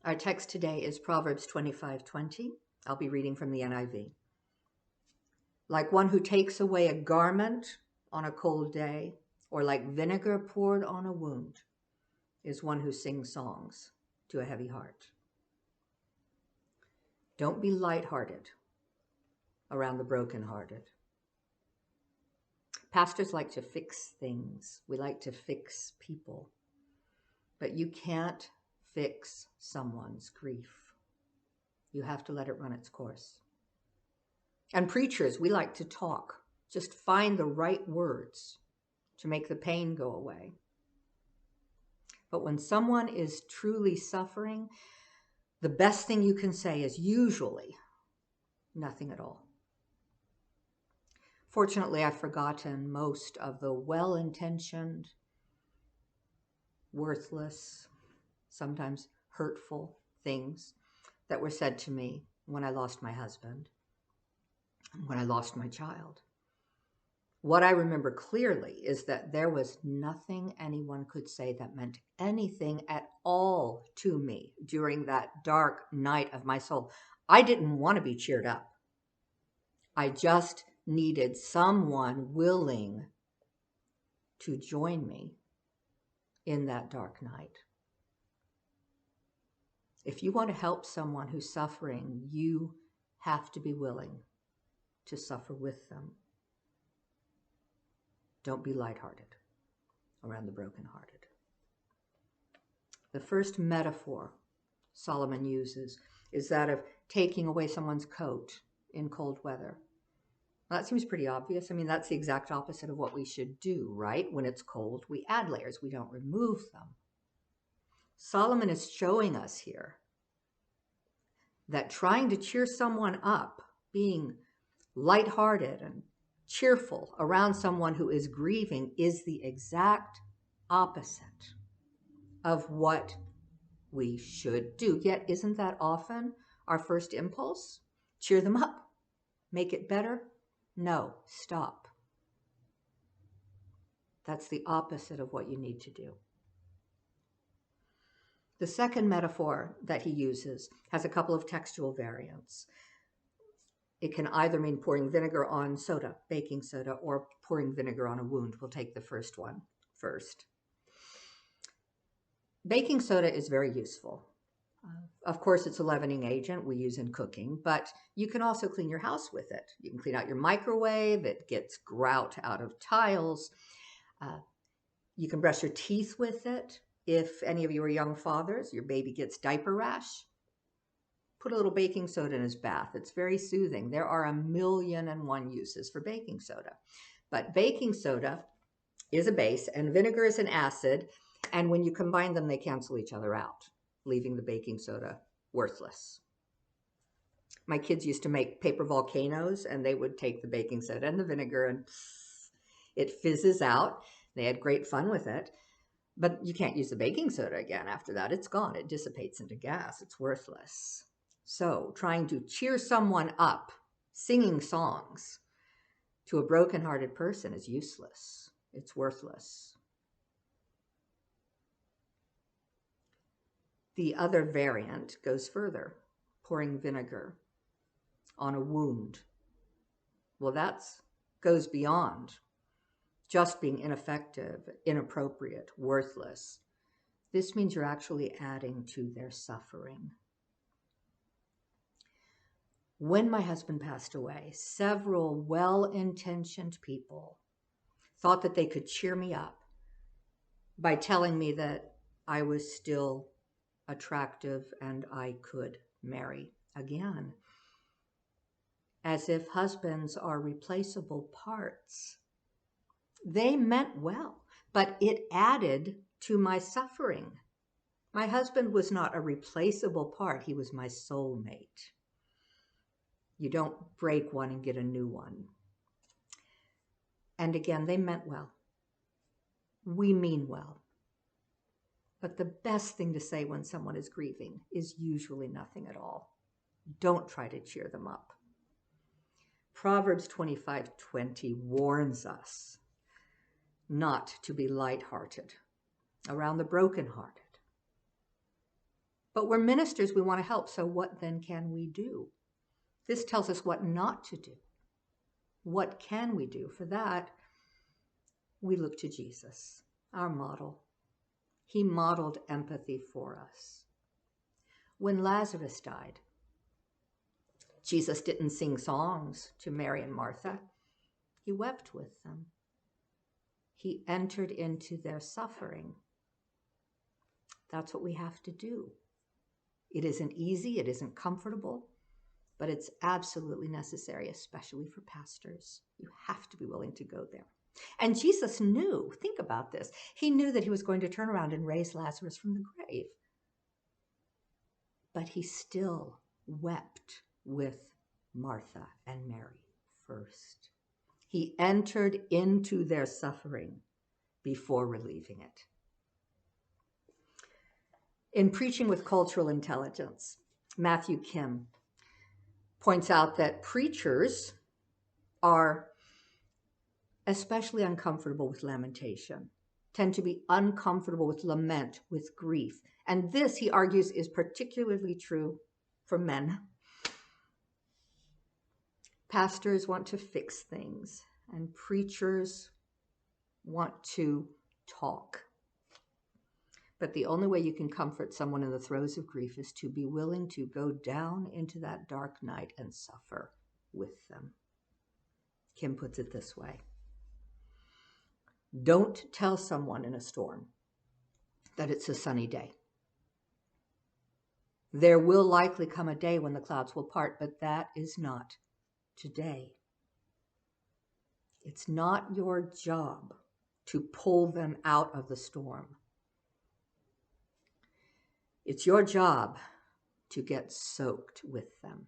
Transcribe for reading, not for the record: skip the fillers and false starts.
Our text today is Proverbs 25:20. I'll be reading from the NIV. Like one who takes away a garment on a cold day, or like vinegar poured on a wound, is one who sings songs to a heavy heart. Don't be lighthearted around the brokenhearted. Pastors like to fix things. We like to fix people. But you can't fix someone's grief. You have to let it run its course. And preachers, we like to talk. Just find the right words to make the pain go away. But when someone is truly suffering, the best thing you can say is usually nothing at all. Fortunately, I've forgotten most of the well-intentioned, worthless, sometimes hurtful things that were said to me when I lost my husband, when I lost my child. What I remember clearly is that there was nothing anyone could say that meant anything at all to me during that dark night of my soul. I didn't want to be cheered up. I just needed someone willing to join me in that dark night. If you want to help someone who's suffering, you have to be willing to suffer with them. Don't be lighthearted around the brokenhearted. The first metaphor Solomon uses is that of taking away someone's coat in cold weather. Well, that seems pretty obvious. I mean, that's the exact opposite of what we should do, right? When it's cold, we add layers. We don't remove them. Solomon is showing us here that trying to cheer someone up, being lighthearted and cheerful around someone who is grieving, is the exact opposite of what we should do. Yet, isn't that often our first impulse? Cheer them up, make it better? No, stop. That's the opposite of what you need to do. The second metaphor that he uses has a couple of textual variants. It can either mean pouring vinegar on soda, baking soda, or pouring vinegar on a wound. We'll take the first one first. Baking soda is very useful. Of course, it's a leavening agent we use in cooking, but you can also clean your house with it. You can clean out your microwave. It gets grout out of tiles. You can brush your teeth with it. If any of you are young fathers, your baby gets diaper rash, put a little baking soda in his bath. It's very soothing. There are 1,000,001 uses for baking soda. But baking soda is a base and vinegar is an acid. And when you combine them, they cancel each other out, leaving the baking soda worthless. My kids used to make paper volcanoes, and they would take the baking soda and the vinegar and it fizzes out. They had great fun with it. But you can't use the baking soda again after that. It's gone. It dissipates into gas. It's worthless. So trying to cheer someone up, singing songs to a brokenhearted person is useless. It's worthless. The other variant goes further, pouring vinegar on a wound. Well, that goes beyond just being ineffective, inappropriate, worthless. This means you're actually adding to their suffering. When my husband passed away, several well-intentioned people thought that they could cheer me up by telling me that I was still attractive and I could marry again, as if husbands are replaceable parts. They meant well, but it added to my suffering. My husband was not a replaceable part. He was my soulmate. You don't break one and get a new one. And again, they meant well. We mean well. But the best thing to say when someone is grieving is usually nothing at all. Don't try to cheer them up. Proverbs 25:20 warns us not to be lighthearted around the brokenhearted. But we're ministers, we want to help. So what then can we do? This tells us what not to do. What can we do? For that, we look to Jesus, our model. He modeled empathy for us. When Lazarus died, Jesus didn't sing songs to Mary and Martha. He wept with them. He entered into their suffering. That's what we have to do. It isn't easy, it isn't comfortable, but it's absolutely necessary, especially for pastors. You have to be willing to go there. And Jesus knew, think about this, he knew that he was going to turn around and raise Lazarus from the grave. But he still wept with Martha and Mary first. He entered into their suffering before relieving it. In Preaching with Cultural Intelligence, Matthew Kim points out that preachers are especially uncomfortable with lamentation, tend to be uncomfortable with lament, with grief. And this, he argues, is particularly true for men. Pastors want to fix things, and preachers want to talk. But the only way you can comfort someone in the throes of grief is to be willing to go down into that dark night and suffer with them. Kim puts it this way: don't tell someone in a storm that it's a sunny day. There will likely come a day when the clouds will part, but that is not today. It's not your job to pull them out of the storm. It's your job to get soaked with them.